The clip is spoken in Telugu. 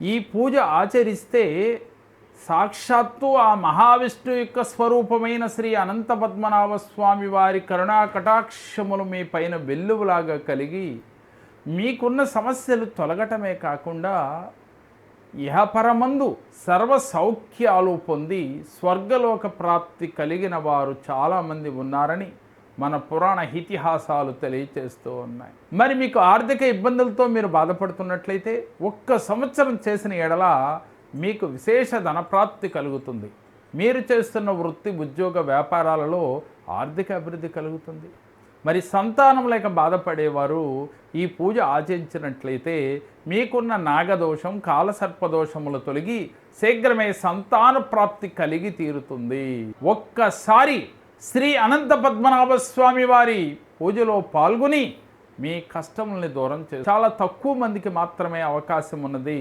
ఈ పూజ ఆచరిస్తే సాక్షాత్తు ఆ మహావిష్ణు యొక్క స్వరూపమైన శ్రీ అనంత పద్మనాభ స్వామి వారి కరుణా కటాక్షములు మీ పైన వెల్లువలాగా కలిగి మీకున్న సమస్యలు తొలగటమే కాకుండా ఇహపరమందు సర్వ సౌఖ్యాలు పొంది స్వర్గలోక ప్రాప్తి కలిగిన వారు చాలామంది ఉన్నారని మన పురాణ ఇతిహాసాలు తెలియచేస్తూ ఉన్నాయి. మరి మీకు ఆర్థిక ఇబ్బందులతో మీరు బాధపడుతున్నట్లయితే 1 సంవత్సరం చేసిన ఎడల మీకు విశేష ధనప్రాప్తి కలుగుతుంది. మీరు చేస్తున్న వృత్తి ఉద్యోగ వ్యాపారాలలో ఆర్థిక అభివృద్ధి కలుగుతుంది. మరి సంతానం లేక బాధపడేవారు ఈ పూజ ఆచరించినట్లయితే మీకున్న నాగదోషం కాలసర్పదోషములు తొలగి శీఘ్రమే సంతాన ప్రాప్తి కలిగి తీరుతుంది. ఒక్కసారి శ్రీ అనంత పద్మనాభ స్వామి వారి పూజలో పాల్గొని మీ కష్టముల్ని దూరం చేసి చాలా తక్కువ మందికి మాత్రమే అవకాశం ఉన్నది.